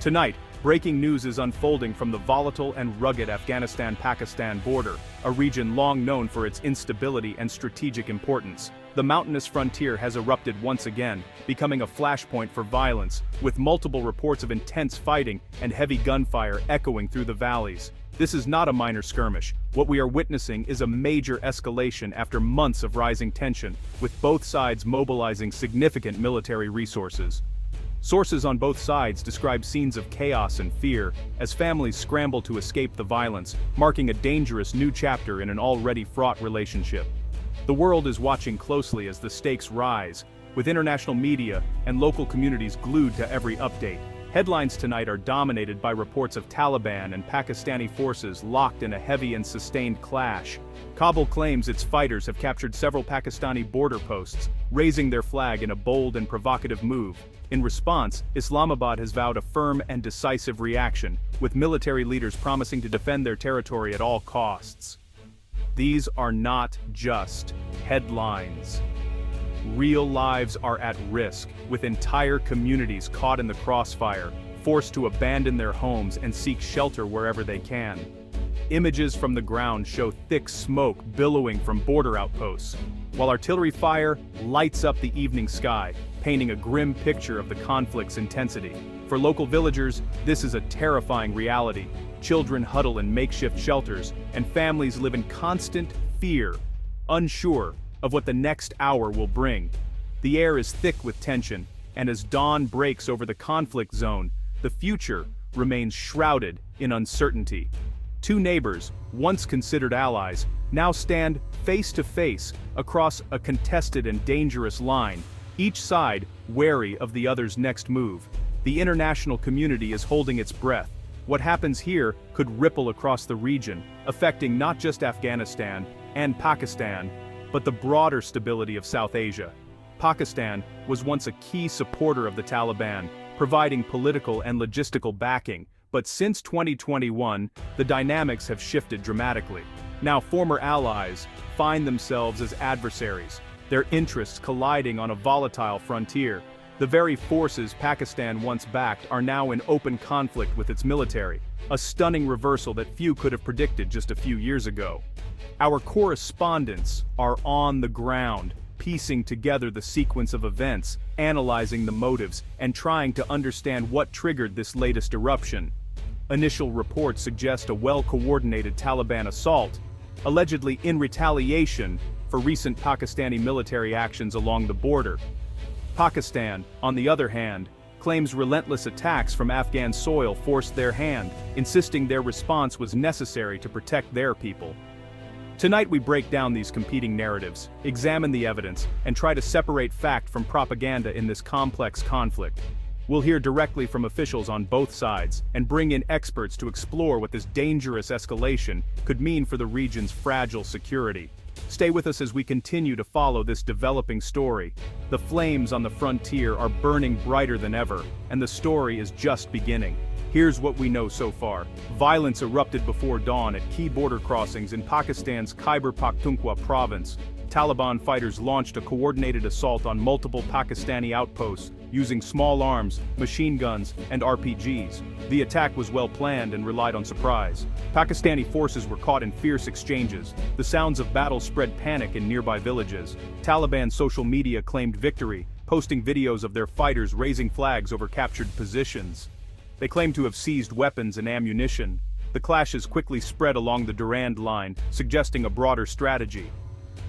Tonight, breaking news is unfolding from the volatile and rugged Afghanistan-Pakistan border, a region long known for its instability and strategic importance. The mountainous frontier has erupted once again, becoming a flashpoint for violence, with multiple reports of intense fighting and heavy gunfire echoing through the valleys. This is not a minor skirmish. What we are witnessing is a major escalation after months of rising tension, with both sides mobilizing significant military resources. Sources on both sides describe scenes of chaos and fear, as families scramble to escape the violence, marking a dangerous new chapter in an already fraught relationship. The world is watching closely as the stakes rise, with international media and local communities glued to every update. Headlines tonight are dominated by reports of Taliban and Pakistani forces locked in a heavy and sustained clash. Kabul claims its fighters have captured several Pakistani border posts, raising their flag in a bold and provocative move. In response, Islamabad has vowed a firm and decisive reaction, with military leaders promising to defend their territory at all costs. These are not just headlines. Real lives are at risk, with entire communities caught in the crossfire, forced to abandon their homes and seek shelter wherever they can. Images from the ground show thick smoke billowing from border outposts, while artillery fire lights up the evening sky, painting a grim picture of the conflict's intensity. For local villagers, this is a terrifying reality. Children huddle in makeshift shelters, and families live in constant fear, unsure of what the next hour will bring. The air is thick with tension, and as dawn breaks over the conflict zone, the future remains shrouded in uncertainty. Two neighbors, once considered allies, now stand face to face across a contested and dangerous line, each side wary of the other's next move. The international community is holding its breath. What happens here could ripple across the region, affecting not just Afghanistan and Pakistan, but the broader stability of South Asia. Pakistan was once a key supporter of the Taliban, providing political and logistical backing, but since 2021, the dynamics have shifted dramatically. Now former allies find themselves as adversaries, their interests colliding on a volatile frontier. The very forces Pakistan once backed are now in open conflict with its military, a stunning reversal that few could have predicted just a few years ago. Our correspondents are on the ground, piecing together the sequence of events, analyzing the motives, and trying to understand what triggered this latest eruption. Initial reports suggest a well-coordinated Taliban assault, allegedly in retaliation for recent Pakistani military actions along the border. Pakistan, on the other hand, claims relentless attacks from Afghan soil forced their hand, insisting their response was necessary to protect their people. Tonight we break down these competing narratives, examine the evidence, and try to separate fact from propaganda in this complex conflict. We'll hear directly from officials on both sides, and bring in experts to explore what this dangerous escalation could mean for the region's fragile security. Stay with us as we continue to follow this developing story. The flames on the frontier are burning brighter than ever, and the story is just beginning. Here's what we know so far. Violence erupted before dawn at key border crossings in Pakistan's Khyber Pakhtunkhwa province. Taliban fighters launched a coordinated assault on multiple Pakistani outposts, using small arms, machine guns, and RPGs. The attack was well planned and relied on surprise. Pakistani forces were caught in fierce exchanges. The sounds of battle spread panic in nearby villages. Taliban social media claimed victory, posting videos of their fighters raising flags over captured positions. They claimed to have seized weapons and ammunition. The clashes quickly spread along the Durand Line, suggesting a broader strategy.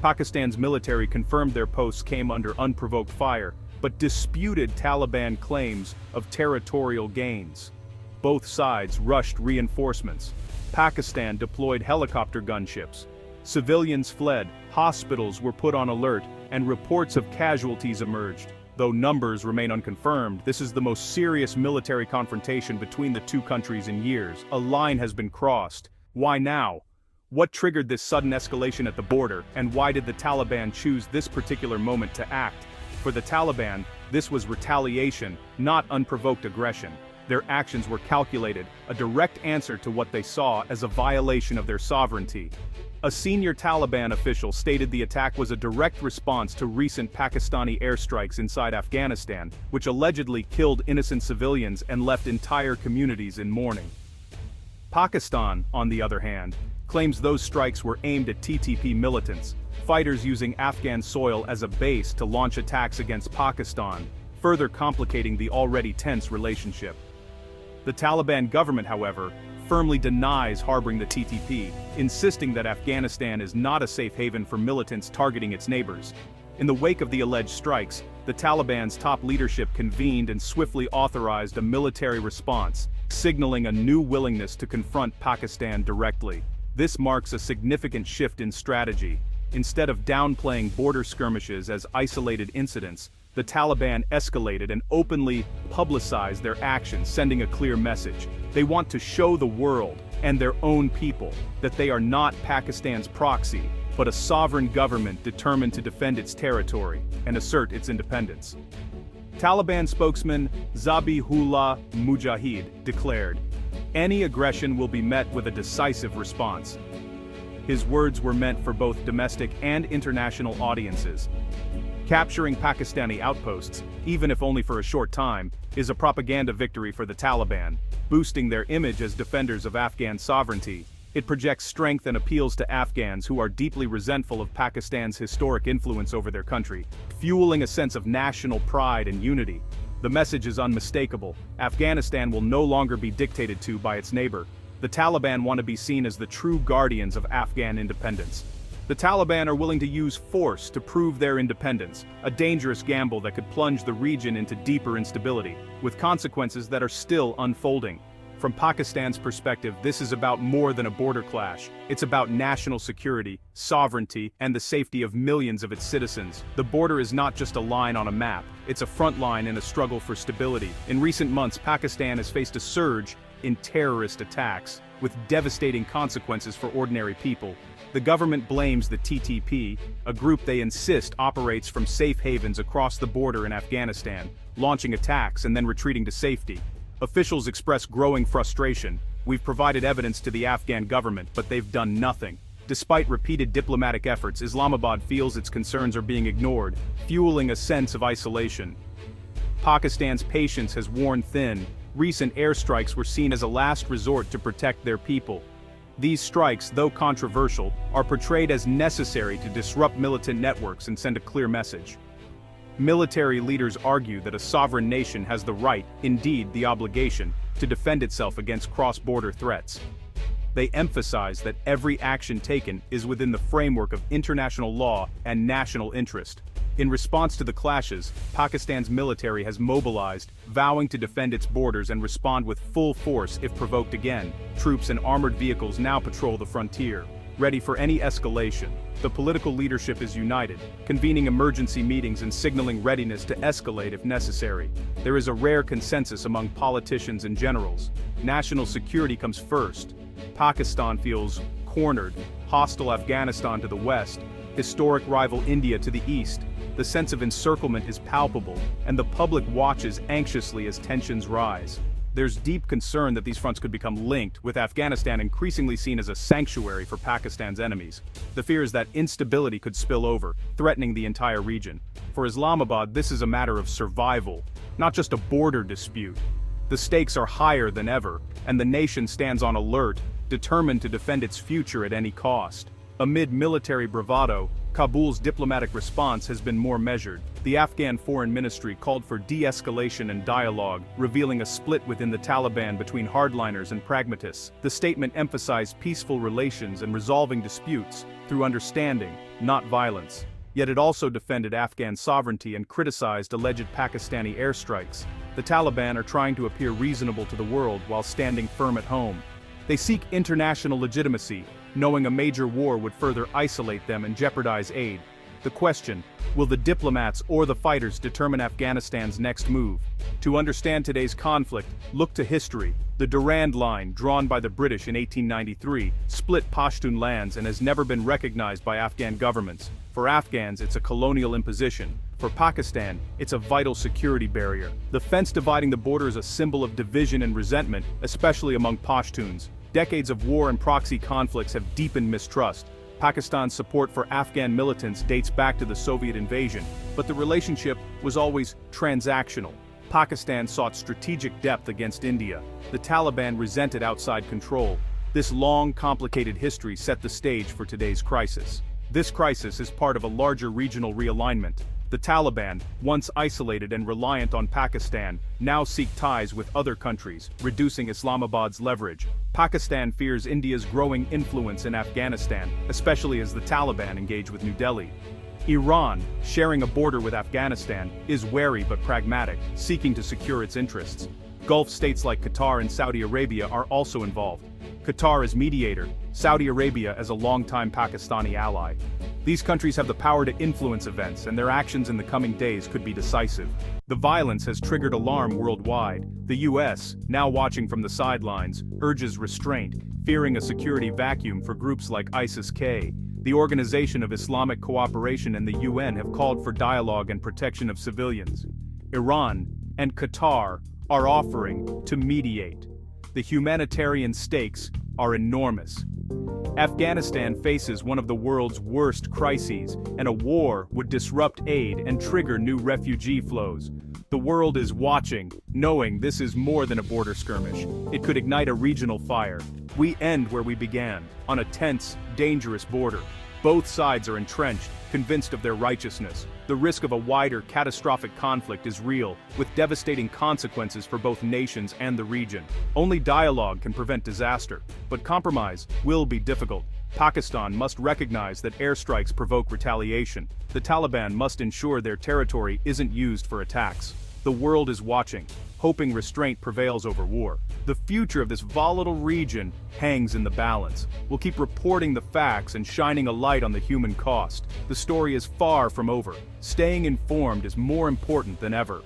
Pakistan's military confirmed their posts came under unprovoked fire, but disputed Taliban claims of territorial gains. Both sides rushed reinforcements. Pakistan deployed helicopter gunships. Civilians fled, hospitals were put on alert, and reports of casualties emerged. Though numbers remain unconfirmed, this is the most serious military confrontation between the two countries in years. A line has been crossed. Why now? What triggered this sudden escalation at the border, and why did the Taliban choose this particular moment to act? For the Taliban, this was retaliation, not unprovoked aggression. Their actions were calculated, a direct answer to what they saw as a violation of their sovereignty. A senior Taliban official stated the attack was a direct response to recent Pakistani airstrikes inside Afghanistan, which allegedly killed innocent civilians and left entire communities in mourning. Pakistan, on the other hand, claims those strikes were aimed at TTP militants, fighters using Afghan soil as a base to launch attacks against Pakistan, further complicating the already tense relationship. The Taliban government, however, firmly denies harboring the TTP, insisting that Afghanistan is not a safe haven for militants targeting its neighbors. In the wake of the alleged strikes, the Taliban's top leadership convened and swiftly authorized a military response, signaling a new willingness to confront Pakistan directly. This marks a significant shift in strategy. Instead of downplaying border skirmishes as isolated incidents, the Taliban escalated and openly publicized their actions, sending a clear message. They want to show the world, and their own people, that they are not Pakistan's proxy, but a sovereign government determined to defend its territory and assert its independence. Taliban spokesman Zabihullah Mujahid declared, "Any aggression will be met with a decisive response." His words were meant for both domestic and international audiences. Capturing Pakistani outposts, even if only for a short time, is a propaganda victory for the Taliban, boosting their image as defenders of Afghan sovereignty. It projects strength and appeals to Afghans who are deeply resentful of Pakistan's historic influence over their country, fueling a sense of national pride and unity. The message is unmistakable: Afghanistan will no longer be dictated to by its neighbor. The Taliban want to be seen as the true guardians of Afghan independence. The Taliban are willing to use force to prove their independence, a dangerous gamble that could plunge the region into deeper instability, with consequences that are still unfolding. From Pakistan's perspective, this is about more than a border clash. It's about national security, sovereignty, and the safety of millions of its citizens. The border is not just a line on a map, it's a front line in a struggle for stability. In recent months, Pakistan has faced a surge in terrorist attacks, with devastating consequences for ordinary people. The government blames the TTP, a group they insist operates from safe havens across the border in Afghanistan, launching attacks and then retreating to safety. Officials express growing frustration. "We've provided evidence to the Afghan government, but they've done nothing." Despite repeated diplomatic efforts, Islamabad feels its concerns are being ignored, fueling a sense of isolation. Pakistan's patience has worn thin. Recent airstrikes were seen as a last resort to protect their people. These strikes, though controversial, are portrayed as necessary to disrupt militant networks and send a clear message. Military leaders argue that a sovereign nation has the right, indeed the obligation, to defend itself against cross-border threats. They emphasize that every action taken is within the framework of international law and national interest. In response to the clashes, Pakistan's military has mobilized, vowing to defend its borders and respond with full force if provoked again. Troops and armored vehicles now patrol the frontier, ready for any escalation. The political leadership is united, convening emergency meetings and signaling readiness to escalate if necessary. There is a rare consensus among politicians and generals. National security comes first. Pakistan feels cornered, hostile Afghanistan to the west, historic rival India to the east. The sense of encirclement is palpable, and the public watches anxiously as tensions rise. There's deep concern that these fronts could become linked, with Afghanistan increasingly seen as a sanctuary for Pakistan's enemies. The fear is that instability could spill over, threatening the entire region. For Islamabad, this is a matter of survival, not just a border dispute. The stakes are higher than ever, and the nation stands on alert, determined to defend its future at any cost. Amid military bravado, Kabul's diplomatic response has been more measured. The Afghan Foreign Ministry called for de-escalation and dialogue, revealing a split within the Taliban between hardliners and pragmatists. The statement emphasized peaceful relations and resolving disputes through understanding, not violence. Yet it also defended Afghan sovereignty and criticized alleged Pakistani airstrikes. The Taliban are trying to appear reasonable to the world while standing firm at home. They seek international legitimacy, knowing a major war would further isolate them and jeopardize aid. The question: will the diplomats or the fighters determine Afghanistan's next move? To understand today's conflict, look to history. The Durand Line, drawn by the British in 1893, split Pashtun lands and has never been recognized by Afghan governments. For Afghans, it's a colonial imposition. For Pakistan, it's a vital security barrier. The fence dividing the border is a symbol of division and resentment, especially among Pashtuns. Decades of war and proxy conflicts have deepened mistrust. Pakistan's support for Afghan militants dates back to the Soviet invasion, but the relationship was always transactional. Pakistan sought strategic depth against India. The Taliban resented outside control. This long, complicated history set the stage for today's crisis. This crisis is part of a larger regional realignment. The Taliban, once isolated and reliant on Pakistan, now seek ties with other countries, reducing Islamabad's leverage. Pakistan fears India's growing influence in Afghanistan, especially as the Taliban engage with New Delhi. Iran, sharing a border with Afghanistan, is wary but pragmatic, seeking to secure its interests. Gulf states like Qatar and Saudi Arabia are also involved. Qatar as mediator, Saudi Arabia as a longtime Pakistani ally. These countries have the power to influence events, and their actions in the coming days could be decisive. The violence has triggered alarm worldwide. The US, now watching from the sidelines, urges restraint, fearing a security vacuum for groups like ISIS-K. The Organization of Islamic Cooperation and the UN have called for dialogue and protection of civilians. Iran and Qatar are offering to mediate. The humanitarian stakes are enormous. Afghanistan faces one of the world's worst crises, and a war would disrupt aid and trigger new refugee flows. The world is watching, knowing this is more than a border skirmish. It could ignite a regional fire. We end where we began, on a tense, dangerous border. Both sides are entrenched, convinced of their righteousness. The risk of a wider, catastrophic conflict is real, with devastating consequences for both nations and the region. Only dialogue can prevent disaster, but compromise will be difficult. Pakistan must recognize that airstrikes provoke retaliation. The Taliban must ensure their territory isn't used for attacks. The world is watching, hoping restraint prevails over war. The future of this volatile region hangs in the balance. We'll keep reporting the facts and shining a light on the human cost. The story is far from over. Staying informed is more important than ever.